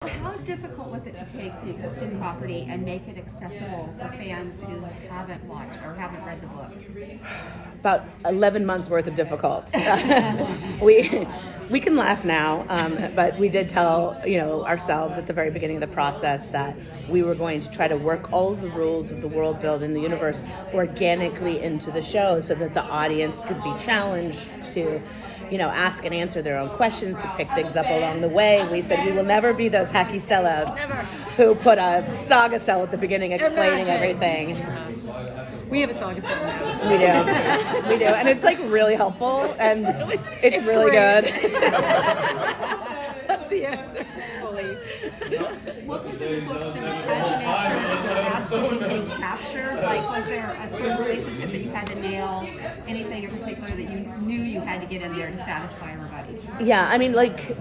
How difficult was it to take the existing property and make it accessible for fans who haven't watched or haven't read the books? About 11 months worth of difficult. We can laugh now, but we did tell ourselves at the very beginning of the process that we were going to try to work all of the rules of the world build and the universe organically into the show so that the audience could be challenged to ask and answer their own questions, to pick things up along the way. We said we will never be those hacky sellouts who put a saga cell at the beginning explaining everything. We have a saga cell now. We do, and it's like really helpful, and it's really great. good. That's the answer. Fully. What was in the books that you had to make sure that the absolutely captured? Like, was there a certain relationship that you had to nail? Anything in particular that you knew you had to get in there to satisfy everybody? Yeah, I mean, like,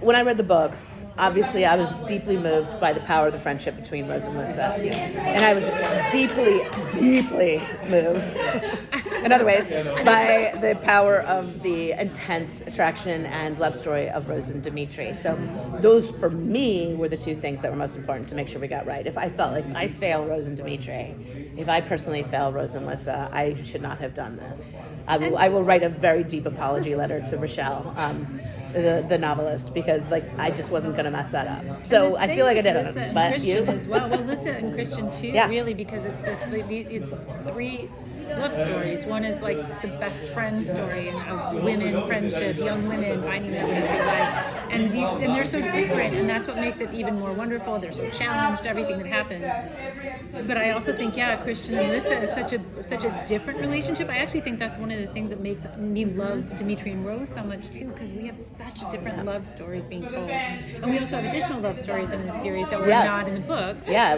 when I read the books, obviously I was deeply moved by the power of the friendship between Rose and Lissa. And I was deeply, deeply moved, in other ways, by the power of the intense attraction and love story of Rose and Dimitri. So those, for me, were the two things that were most important to make sure we got right. If I felt like I fail Rose and Dimitri, if I personally fail Rose and Lissa, I should not have done this. I will write a very deep apology letter to Rochelle, the novelist, because I just wasn't going to mess that up. So I feel like I did it. But Christian you as well. Well, Lissa and Christian too, really, because it's three love stories. One is like the best friend story of women friendship, young women finding their way through life, and they're so different, and that's what makes it even more wonderful. They're so challenged, everything that happens. But I also think, Christian and Lissa is such a different relationship. I actually think that's one of the things that makes me love Dimitri and Rose so much too, because we have such different love stories being told, and we also have additional love stories in the series that were not in the books. Yeah,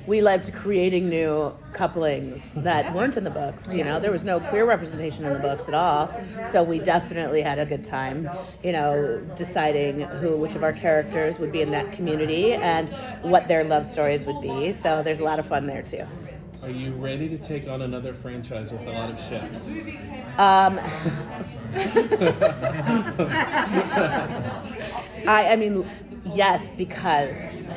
we loved creating new couplings that weren't in the books. There was no queer representation in the books at all. So we definitely had a good time, deciding which of our characters would be in that community and what their love stories would be. So there's a lot of fun there too. Are you ready to take on another franchise with a lot of ships? I mean, yes, because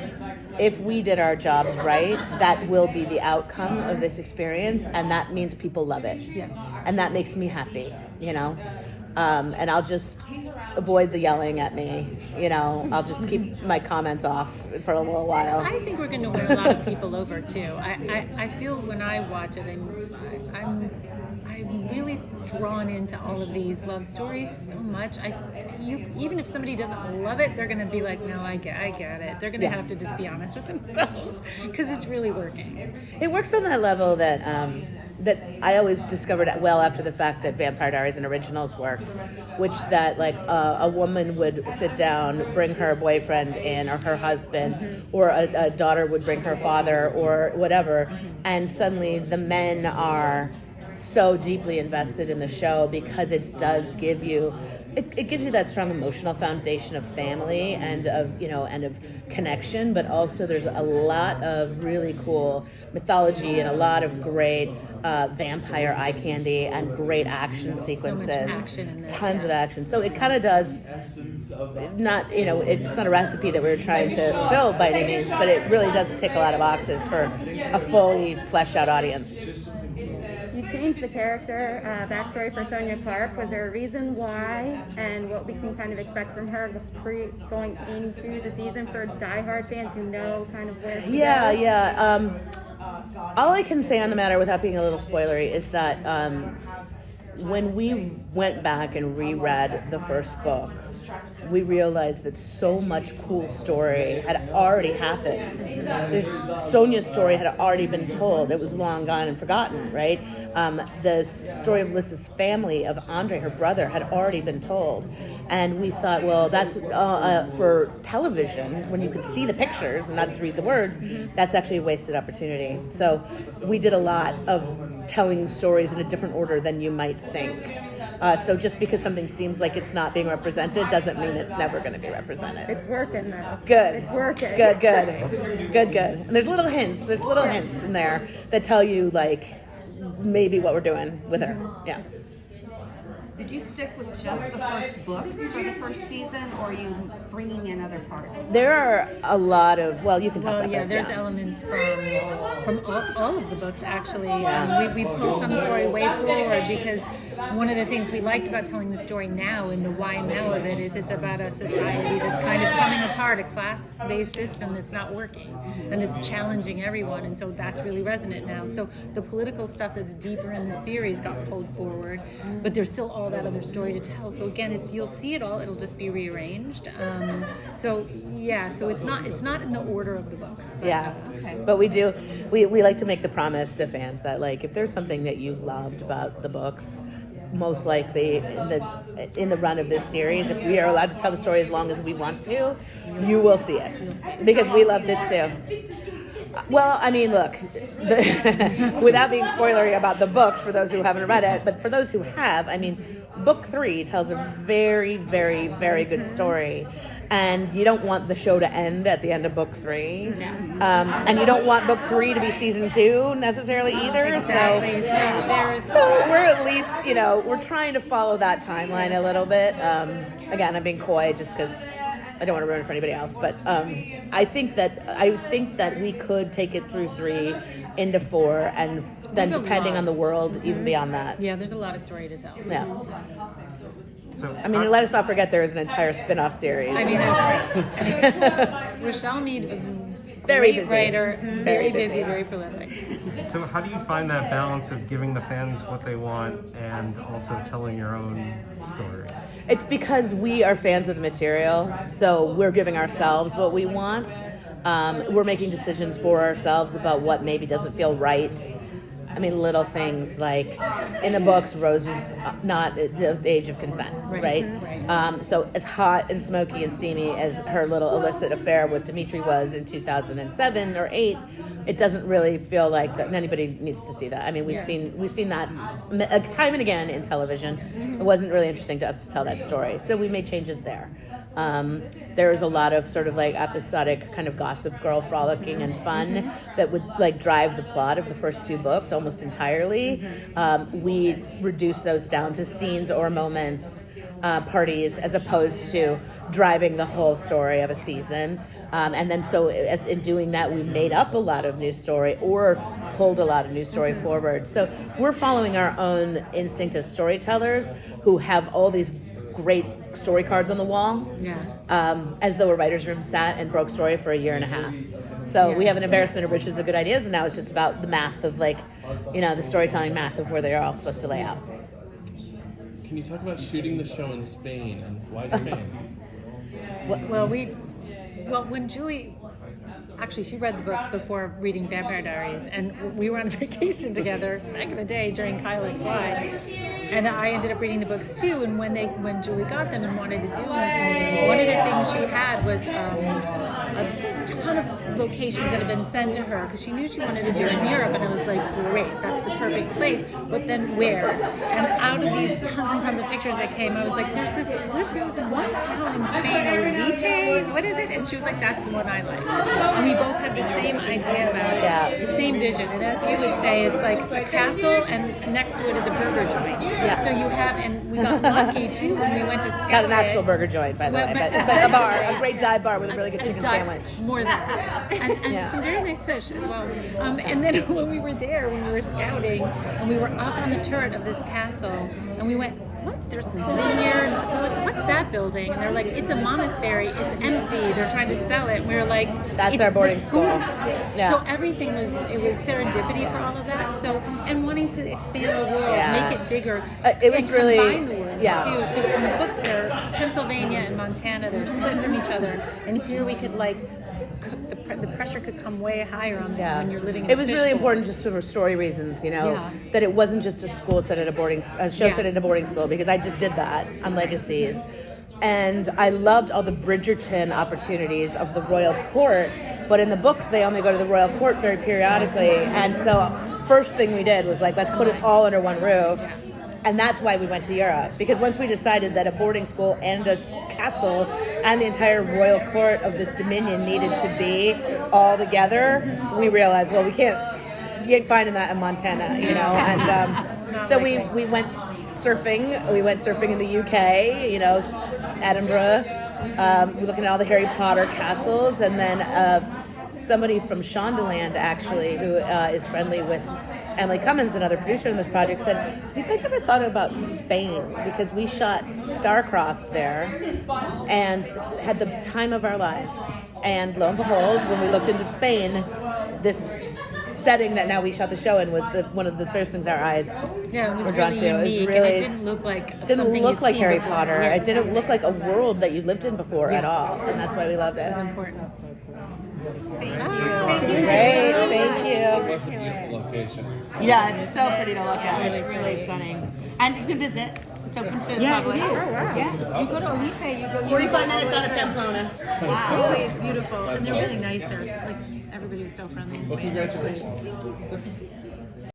if we did our jobs right, that will be the outcome of this experience, and that means people love it. Yeah. And that makes me happy, and I'll just avoid the yelling at me, I'll just keep my comments off for a little while. I think we're going to win a lot of people over too. I feel when I watch it, I'm really drawn into all of these love stories so much. Even if somebody doesn't love it, they're going to be like, no, I get it. They're going to have to just be honest with themselves, because it's really working. It works on that level that I always discovered well after the fact that Vampire Diaries and Originals worked, which that a woman would sit down, bring her boyfriend in, or her husband, or a daughter would bring her father, or whatever, and suddenly the men are so deeply invested in the show because it does give you it gives you that strong emotional foundation of family and of connection, but also there's a lot of really cool mythology and a lot of great vampire eye candy and great action sequences. So much action in this, tons of action. So it kind of does not, it's not a recipe that we're trying to fill by any means, but it really does tick a lot of boxes for a fully fleshed out audience. You changed the character backstory for Sonia Clark. Was there a reason why, and what we can kind of expect from her going into the season for diehard fans who know kind of where to go? Yeah. All I can say on the matter, without being a little spoilery, is that when we went back and reread the first book, we realized that so much cool story had already happened. Sonia's story had already been told. It was long gone and forgotten, right? The story of Lissa's family, of Andre, her brother, had already been told. And we thought, well, that's for television, when you could see the pictures and not just read the words, that's actually a wasted opportunity. So we did a lot of telling stories in a different order than you might think. So just because something seems like it's not being represented doesn't mean it's never going to be represented. It's working though. Good. It's working. Good. And there's little hints in there that tell you maybe what we're doing with her. Yeah. Did you stick with just the first book for the first season, or are you bringing in other parts? There are a lot of, well, you can talk Well, about yeah, this. there's elements from all of the books actually. We pull some story way forward because one of the things we liked about telling the story now and the why now of it is it's about a society that's kind of coming apart, a class-based system that's not working and it's challenging everyone, and so that's really resonant now. So the political stuff that's deeper in the series got pulled forward, but there's still all that other story to tell. So again, you'll see it all. It'll just be rearranged. So it's not in the order of the books. But, Yeah, Okay. but we like to make the promise to fans that, like, if there's something that you loved about the books, most likely in the run of this series, if we are allowed to tell the story as long as we want to, you will see it, because we loved it too. Well, I mean, look, without being spoilery about the books for those who haven't read it, but for those who have, I mean, book 3 tells a very, very, very good story. And you don't want the show to end at the end of book 3. And you don't want book 3 to be season 2 necessarily either. Exactly. So we're at least, we're trying to follow that timeline a little bit. Again, I'm being coy just because I don't want to ruin it for anybody else. But I think that we could take it through 3 into 4, and then depending on the world, even beyond that. Yeah, there's a lot of story to tell. Yeah. So I mean, let us not forget there is an entire spin-off series. I mean, Rochelle Mead was Very great busy. writer, Very very busy. busy, very prolific. So how do you find that balance of giving the fans what they want and also telling your own story? It's because we are fans of the material, so we're giving ourselves what we want. We're making decisions for ourselves about what maybe doesn't feel right. I mean, little things like in the books, Rose is not at the age of consent, right? So as hot and smoky and steamy as her little illicit affair with Dimitri was in 2007 or 8, it doesn't really feel like that anybody needs to see that. I mean, we've seen that time and again in television. It wasn't really interesting to us to tell that story, so we made changes there. There's a lot of sort of like episodic kind of gossip girl frolicking and fun that would like drive the plot of the first 2 books almost entirely. We reduce those down to scenes or moments, parties, as opposed to driving the whole story of a season. And then so as in doing that, we made up a lot of new story or pulled a lot of new story forward. So we're following our own instinct as storytellers who have all these great story cards on the wall, as though a writer's room sat and broke story for a year and a half. So we have an embarrassment of riches of good ideas, and now it's just about the math of the storytelling math of where they're all supposed to lay out. Can you talk about shooting the show in Spain, and why Spain? Well, when Julie, actually, she read the books before reading Vampire Diaries, and we were on vacation together back in the day during Kyle XY. And I ended up reading the books too. And when Julie got them and wanted to do them, one of the things she had was a ton of locations that had been sent to her because she knew she wanted to do it in Europe. And I was like, great, that's the perfect place. But then where? And out of these tons and tons of pictures that came, I was like, there's one town in Spain, Elite, what is it? And she was like, that's the one I like. And we both had the same idea about it, the same vision. And as you would say, it's like a castle, and next to it is a burger joint. Yeah. So you have, and we got lucky too when we went to scout. Not an actual burger joint, by the way, but a bar, a great dive bar with a really good chicken sandwich. More than that. And some very nice fish as well. And then when we were there, when we were scouting, and we were up on the turret of this castle, and we went, what? There's some vineyards. We're like, what's that building? And they're like, it's a monastery. It's empty. They're trying to sell it. And we were like, that's it's our boarding the school. Yeah. So everything was serendipity for all of that. So, and wanting to expand the world, make it bigger. It was and really, combine the worlds too. Because in the books, they're Pennsylvania and Montana. They're split from each other. And here we could the pressure could come way higher on when you're living in it was a really fishbowl. important just for story reasons, that it wasn't just a school set at a show set at a boarding school, because I just did that on Legacies. And I loved all the Bridgerton opportunities of the royal court, but in the books they only go to the royal court very periodically. And so first thing we did was like, let's put it all under one roof. And that's why we went to Europe, because once we decided that a boarding school and a castle and the entire royal court of this dominion needed to be all together, we realized, well, you can't find that in Montana, And so we went surfing. We went surfing in the UK, Edinburgh. We're looking at all the Harry Potter castles, and then somebody from Shondaland, actually, who is friendly with Emily Cummins, another producer on this project, said, have you guys ever thought about Spain? Because we shot Starcrossed there and had the time of our lives. And lo and behold, when we looked into Spain, this setting that now we shot the show in was one of the first things our eyes Yeah, it was were drawn really to. It was unique, really, and it didn't look like didn't something look you'd like seen Harry before. Potter. Yeah. It didn't look like a world that you lived in before at all, and that's why we loved it. It was important. Great, thank you. That's a beautiful location. Yeah, it's so pretty to look at. It's really stunning, and you can visit. It's open to the public. Yeah, you go to Olite, you go. 45 minutes out of Pamplona. It's beautiful, and they're really nice. There's like everybody was so friendly. Well, congratulations.